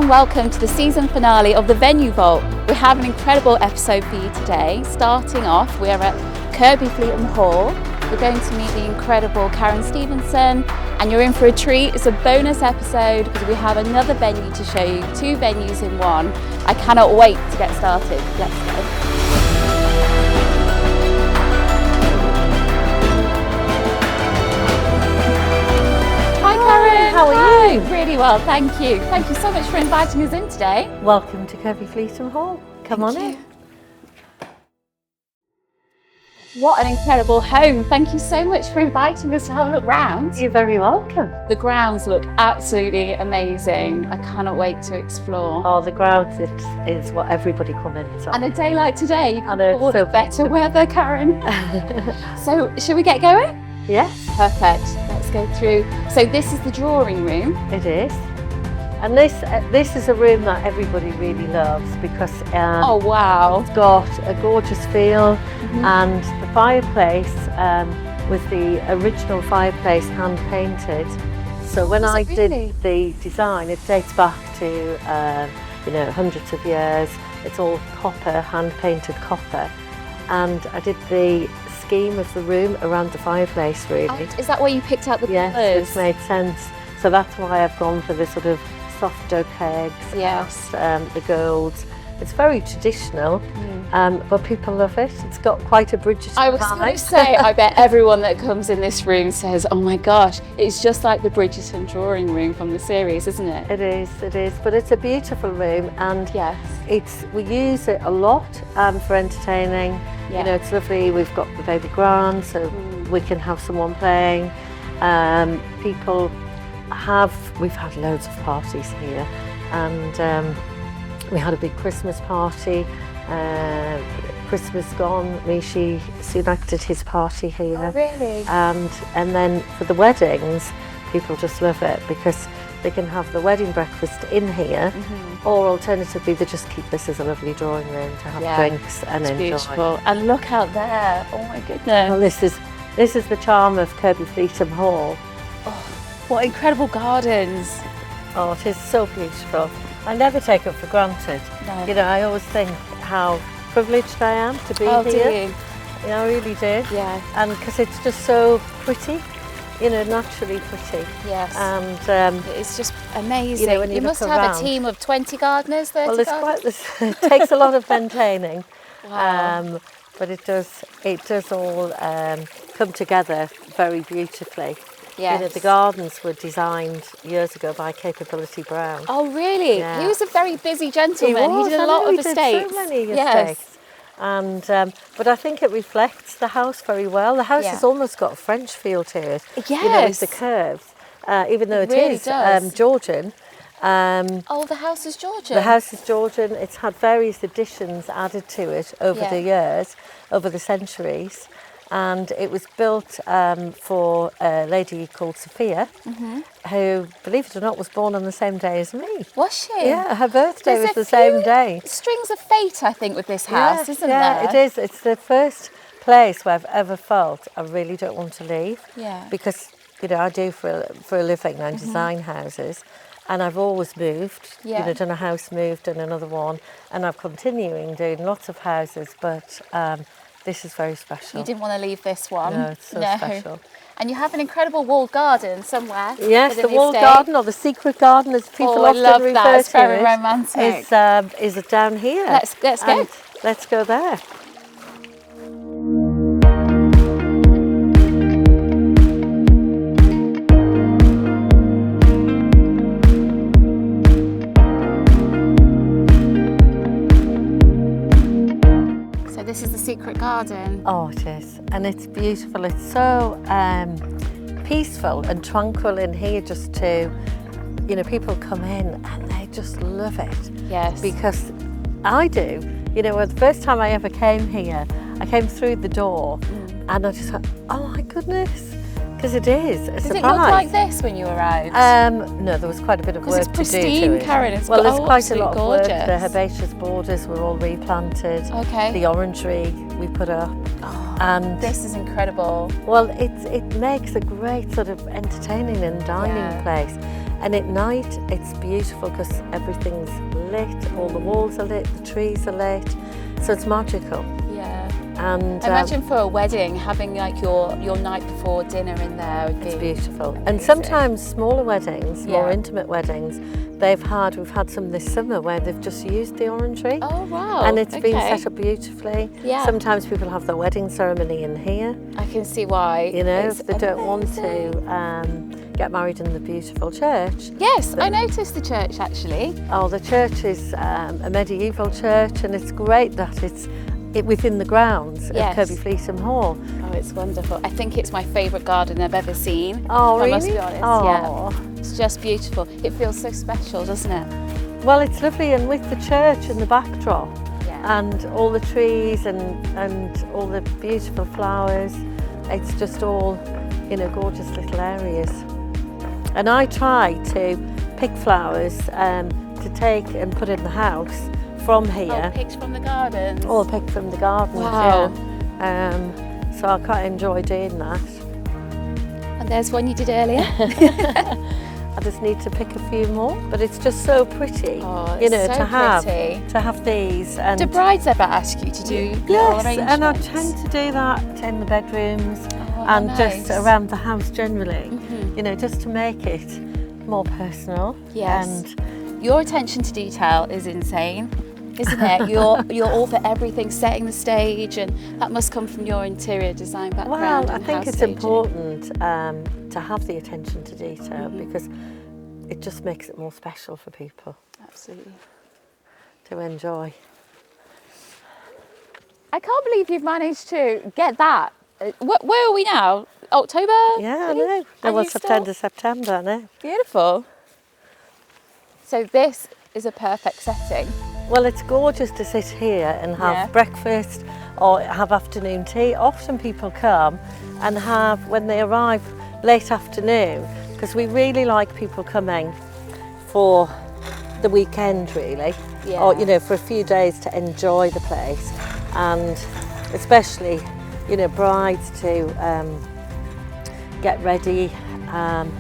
and welcome to the season finale of the Venue Vault. We have an incredible episode for you today. Starting off, we are at Kirkby Fleetham Hall. We're going to meet the incredible Stephenson, and you're in for a treat. It's a bonus episode because we have another venue to show you, two venues in one. I cannot wait to get started. Let's go. How are you? Really well, thank you. Thank you so much for inviting us in today. Welcome to Kirby Fleetham Hall. Come on in. What an incredible home. Thank you so much for inviting us to have a look round. You're very welcome. The grounds look absolutely amazing. I cannot wait to explore. Oh, the grounds is what everybody comments on. And a day like today, you can afford so better weather, Karen. So, shall we get going? Yes. Perfect. Let's go through. So this is the drawing room. It is. And this is a room that everybody really loves because oh wow, it's got a gorgeous feel, and the fireplace was the original fireplace hand painted. So when I did the design, it dates back to hundreds of years. It's all copper, hand painted copper, and I did the scheme of the room around the fireplace really. Oh, is that where you picked out the colours? Yes, it made sense. So that's why I've gone for the sort of soft oak eggs, yes, the golds. It's very traditional, but people love it. It's got quite a British vibe. I was going to say, I bet everyone that comes in this room says, oh my gosh, it's just like the Bridgerton drawing room from the series, isn't it? It is, but it's a beautiful room, and yes, we use it a lot for entertaining. Yeah. You know, it's lovely. We've got the baby grand, so we can have someone playing. We've had loads of parties here, and we had a big Christmas party. Christmas gone, Rishi Sunak did his party here. Oh, really? And then for the weddings, people just love it because they can have the wedding breakfast in here, or alternatively they just keep this as a lovely drawing room to have drinks and enjoy. Beautiful. And look out there, oh my goodness. Well, this is the charm of Kirby Fleetham Hall. Oh, what incredible gardens. Oh, it is so beautiful. I never take it for granted. No. You know, I always think how privileged I am to be here. Do you? You know, I really do. Yeah. And because it's just so pretty, you know, naturally pretty. Yes. And it's just amazing. You know, when you must look have around, a team of 20 gardeners, 30 well, gardeners? it takes a lot of maintaining. Wow. But it does all come together very beautifully. Yes. You know, the gardens were designed years ago by Capability Brown. Oh, really? Yeah. He was a very busy gentleman. He did a lot of estates. So many yes. estates. And but I think it reflects the house very well. The house has almost got a French feel to it. Yes. You know, with the curves, even though it really is does. Georgian. Oh, the house is Georgian. The house is Georgian. It's had various additions added to it over the years, over the centuries. And it was built for a lady called Sophia, who, believe it or not, was born on the same day as me. Was she? Yeah, her birthday was the same day. Strings of fate, I think, with this house, isn't there? Yeah, it is. It's the first place where I've ever felt I really don't want to leave. Yeah. Because, you know, I do for a living now, design houses. And I've always moved, you know, done a house move, done another one. And I'm continuing doing lots of houses, but this is very special. You didn't want to leave this one. No, it's so special. And you have an incredible walled garden somewhere. Yes, the walled garden, or the secret garden, as people often refer to it. It's very romantic. Is down here. Let's go. Let's go there. This is the secret garden. Oh, it is. And it's beautiful. It's so peaceful and tranquil in here just to, you know, people come in and they just love it. Yes. Because I do. You know, the first time I ever came here, I came through the door and I just thought, oh my goodness. Because it is a surprise. Did it look like this when you arrived? No, there was quite a bit of work to do to it. Because it's pristine, Karen. It's well, there's quite a lot of work. Gorgeous. The herbaceous borders were all replanted. Okay. The orangery we put up. Oh, and this is incredible. Well, it makes a great sort of entertaining and dining place. And at night, it's beautiful because everything's lit, all the walls are lit, the trees are lit, so it's magical. Yeah. And imagine for a wedding, having like your night before dinner in there would be... It's beautiful. amazing. And sometimes smaller weddings, more Yeah. intimate weddings, we've had some this summer where they've just used the orangery. Oh, wow. And it's been okay. set up beautifully. Yeah. Sometimes people have their wedding ceremony in here. I can see why. You know, It's if they don't want amazing. to get married in the beautiful church. Yes, I noticed the church actually. Oh, the church is a medieval church, and it's great that it's within the grounds Yes. of Kirkby Fleetham Hall. Oh, it's wonderful. I think it's my favourite garden I've ever seen. Oh, I must really? be honest. Oh. Yeah. It's just beautiful. It feels so special, doesn't it? Well, it's lovely, and with the church and the backdrop, Yeah. and all the trees and all the beautiful flowers, it's just all, you know, gorgeous little areas. And I try to pick flowers to take and put in the house from here. Oh, picked from the gardens. All picked from the gardens. Wow. Yeah. So I quite enjoy doing that. And there's one you did earlier. I just need to pick a few more, but it's just so pretty, Oh, you know, it's so pretty. to have these. And Do brides ever ask you to do little yes, arrangements? and I tend to do that in the bedrooms how and just nice. around the house generally. Mhm. You know, just to make it more personal. Yes. And Your attention to detail is insane, isn't it? You're all for everything, setting the stage, and that must come from your interior design background. well, I and think house it's staging. important to have the attention to detail Mm-hmm. because it just makes it more special for people Absolutely. to enjoy. I can't believe you've managed to get that. Where are we now? October? Yeah, I really? know. And Well, you still- September, I know. Beautiful. So this is a perfect setting. Well, it's gorgeous to sit here and have Yeah. breakfast or have afternoon tea. Often people come and have, when they arrive late afternoon, because we really like people coming for the weekend really, Yeah. or, you know, for a few days to enjoy the place, and especially, you know, brides to get ready.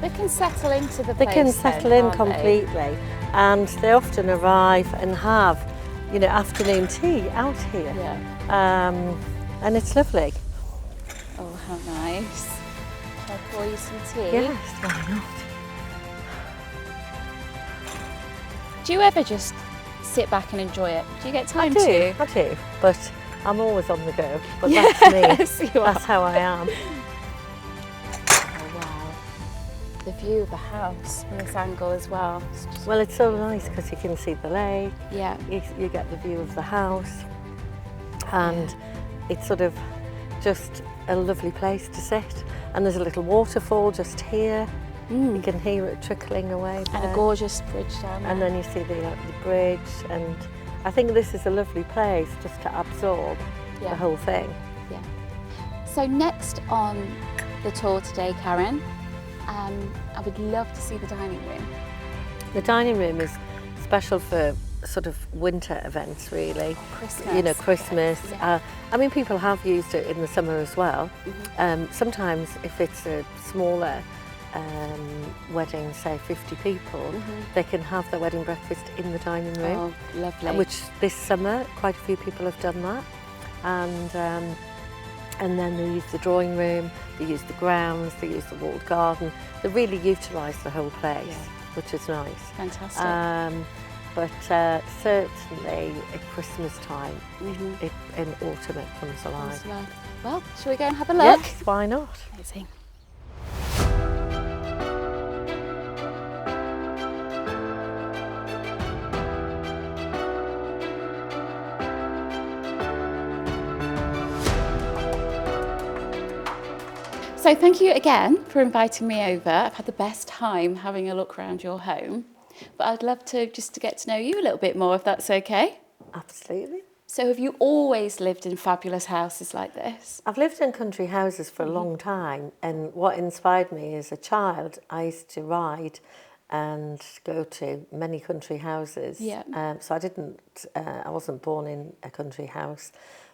They can settle into the They place. can then, settle in can't they? completely, and they often arrive and have, you know, afternoon tea out here. Yeah. And it's lovely. Oh, how nice. Shall I pour you some tea? Yes, why not? Do you ever just sit back and enjoy it? Do you get time to? I do, but I'm always on the go. But Yes, that's me. you are. That's how I am. Oh, wow. The view of the house from this angle as well. It's just- Well, it's so nice because you can see the lake, yeah. you get the view of the house, and it's sort of just a lovely place to sit. And there's a little waterfall just here. You can hear it trickling away there. And a gorgeous bridge down there. And then you see the bridge, and I think this is a lovely place just to absorb Yeah. the whole thing. Yeah. So next on the tour today, Karen, I would love to see the dining room. The dining room is special for sort of winter events really. Christmas. You know, Christmas. Yeah. I mean, people have used it in the summer as well. Sometimes if it's a smaller wedding, say 50 people, they can have their wedding breakfast in the dining room. Oh, lovely. Which this summer quite a few people have done that, and then they use the drawing room, they use the grounds, they use the walled garden. They really utilise the whole place, which is nice. Fantastic. But certainly at Christmas time, in autumn it comes alive. Well, shall we go and have a look? Yes, why not? Amazing. So thank you again for inviting me over. I've had the best time having a look around your home, but I'd love to just to get to know you a little bit more, if that's okay. Absolutely. So have you always lived in fabulous houses like this? I've lived in country houses for a long time, and what inspired me as a child, I used to ride and go to many country houses. Yeah. So I wasn't born in a country house,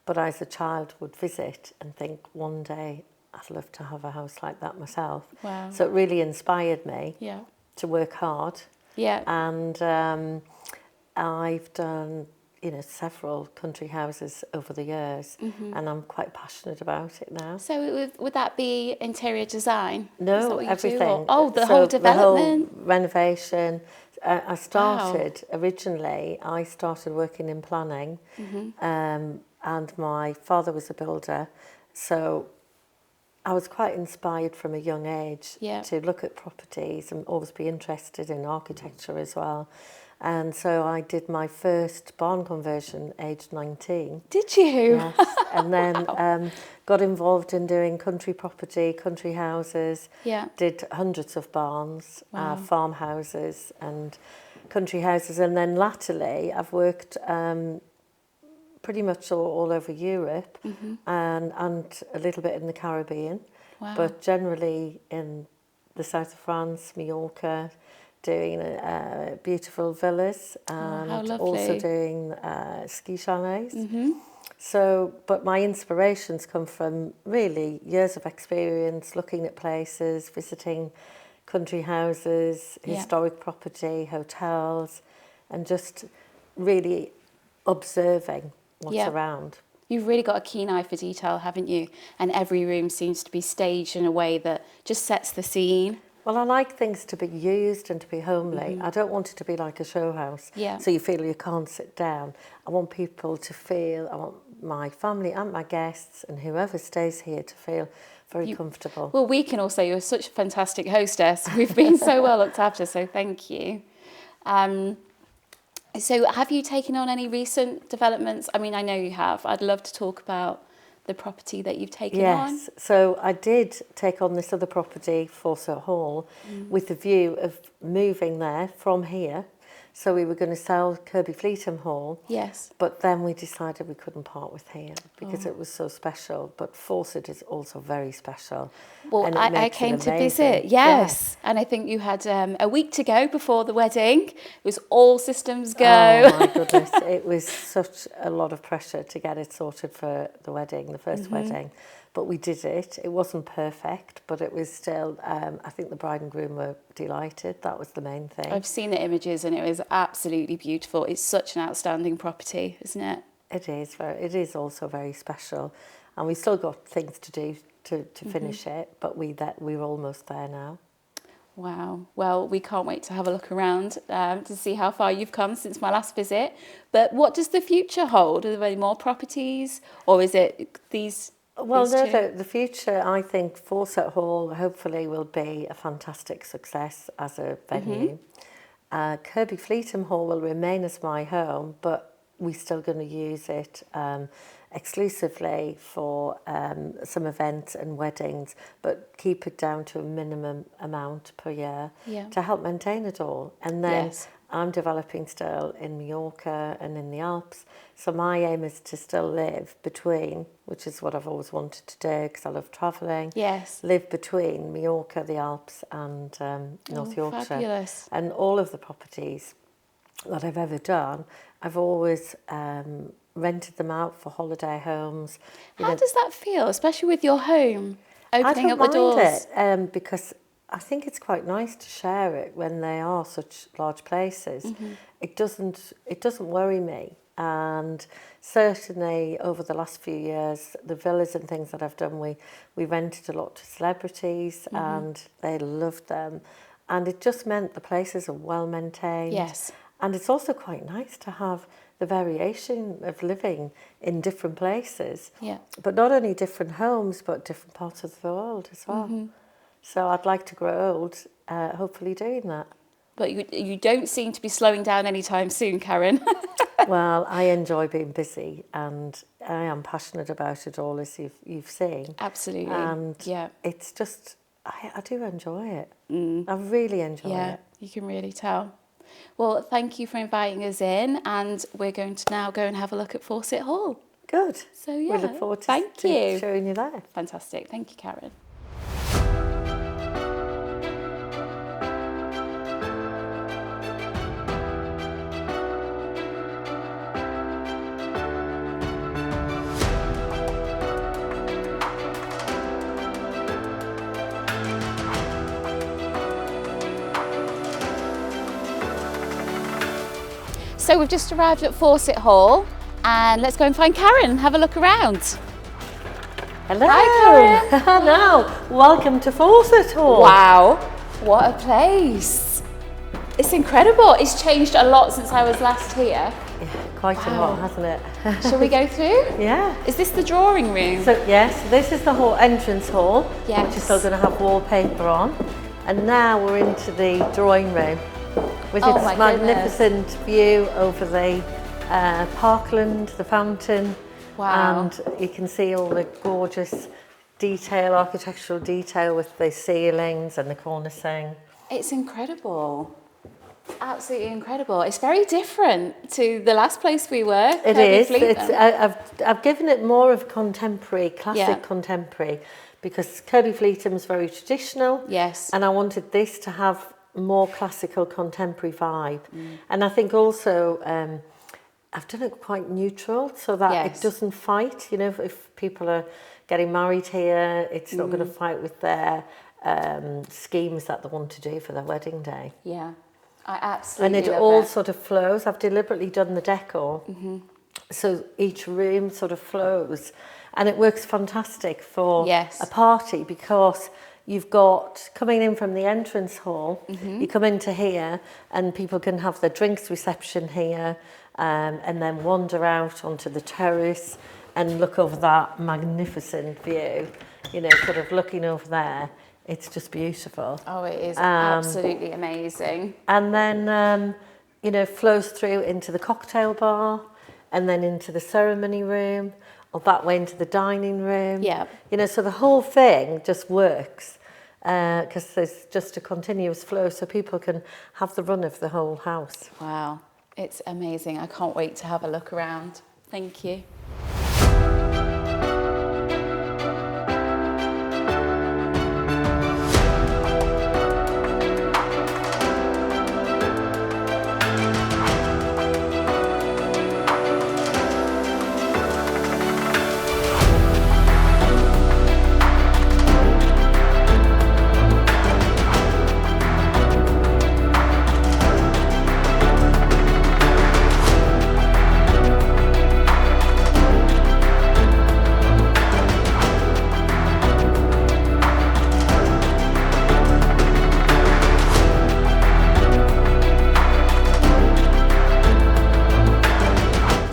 but as a child would visit and think one day I'd love to have a house like that myself. Wow. So it really inspired me. Yeah. to work hard. Yeah. And I've done, several country houses over the years, and I'm quite passionate about it now. So would that be interior design? Is that No, what you everything. do? The whole development? The whole renovation. I started, originally, I started working in planning, and my father was a builder, so I was quite inspired from a young age to look at properties and always be interested in architecture as well. And so I did my first barn conversion aged 19. Did you? Yes. And then got involved in doing country property, country houses. Yeah. Did hundreds of barns, farmhouses and country houses. And then latterly I've worked pretty much all over Europe and a little bit in the Caribbean. Wow. But generally in the south of France, Mallorca, doing beautiful villas and also doing ski chalets. So, but my inspirations come from really years of experience looking at places, visiting country houses, historic property, hotels, and just really observing what's around. You've really got a keen eye for detail, haven't you? And every room seems to be staged in a way that just sets the scene. Well, I like things to be used and to be homely. I don't want it to be like a show house, so you feel you can't sit down. I want people to feel, I want my family and my guests and whoever stays here to feel very comfortable. Well, we can also, you're such a fantastic hostess. We've been so well looked after, so thank you. So have you taken on any recent developments? I mean, I know you have. I'd love to talk about the property that you've taken on. Yes, so I did take on this other property, Forset Hall, with the view of moving there from here. So we were going to sell Kirkby Fleetham Hall. Yes. But then we decided we couldn't part with here because it was so special. But Forset is also very special. Well, and I came to visit, yes. And I think you had a week to go before the wedding. It was all systems go. Oh my goodness, it was such a lot of pressure to get it sorted for the wedding, the first wedding. But we did it. It wasn't perfect, but it was still, I think the bride and groom were delighted. That was the main thing. I've seen the images and it was absolutely beautiful. It's such an outstanding property, isn't it? It is. It is also very special. And we still got things to do to finish it, but we're almost there now. Wow. Well, we can't wait to have a look around to see how far you've come since my last visit. But what does the future hold? Are there any more properties or is it these... Well, no, the future, I think Forset Hall hopefully will be a fantastic success as a venue. Kirby Fleetham Hall will remain as my home, but we're still going to use it exclusively for some events and weddings, but keep it down to a minimum amount per year to help maintain it all. And then I'm developing still in Mallorca and in the Alps. So my aim is to still live between, which is what I've always wanted to do because I love travelling. Yes. Live between Mallorca, the Alps and North Yorkshire. Fabulous. And all of the properties that I've ever done, I've always rented them out for holiday homes. How does that feel, especially with your home opening up the doors? I don't mind it because I think it's quite nice to share it when they are such large places. It doesn't worry me. And certainly over the last few years, the villas and things that I've done, we rented a lot to celebrities and they loved them. And it just meant the places are well maintained. Yes. And it's also quite nice to have the variation of living in different places. Yeah. But not only different homes, but different parts of the world as well. So I'd like to grow old, hopefully doing that. But you don't seem to be slowing down anytime soon, Karen. Well, I enjoy being busy and I am passionate about it all, as you've seen. Absolutely. And it's just, I do enjoy it. I really enjoy it. Yeah, you can really tell. Well, thank you for inviting us in and we're going to now go and have a look at Forset Hall. Good. So yeah, we look forward to thank you. showing you that. Fantastic. Thank you, Karen. So we've just arrived at Forset Hall and let's go and find Karen and have a look around. Hello. Hi, Karen. Hello. Welcome to Forset Hall. Wow, what a place. It's incredible. It's changed a lot since I was last here. Yeah, quite a lot, hasn't it? Shall we go through? Yeah. Is this the drawing room? So yes, this is the whole entrance hall, Yes. which is still going to have wallpaper on. And now we're into the drawing room with Oh its my magnificent view over the parkland, the fountain. Wow. And you can see all the gorgeous detail, architectural detail with the ceilings and the cornicing. It's incredible. Absolutely incredible. It's very different to the last place we were. It Kirby is. Fleetham. I've given it more of contemporary, classic Yeah. contemporary, because Kirby Fleetham is very traditional. Yes. And I wanted this to have more classical contemporary vibe. And I think also I've done it quite neutral so that Yes. it doesn't fight. You know, if people are getting married here, it's not going to fight with their schemes that they want to do for their wedding day. Yeah, I absolutely And it love all it. sort of flows. I've deliberately done the decor, so each room sort of flows, and it works fantastic for Yes. a party because you've got coming in from the entrance hall. You come into here, and people can have their drinks reception here, and then wander out onto the terrace and look over that magnificent view. You know, sort of looking over there. It's just beautiful. Oh, it is absolutely amazing. And then, you know, flows through into the cocktail bar and then into the ceremony room or that way into the dining room. Yeah. You know, so the whole thing just works because there's just a continuous flow so people can have the run of the whole house. Wow, it's amazing. I can't wait to have a look around. Thank you.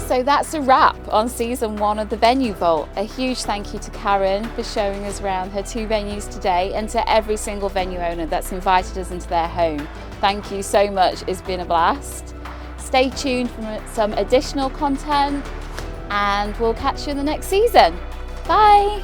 So that's a wrap on season 1 of the Venue Vault. A huge thank you to Karen for showing us around her 2 venues today and to every single venue owner that's invited us into their home. Thank you so much, it's been a blast. Stay tuned for some additional content and we'll catch you in the next season. Bye.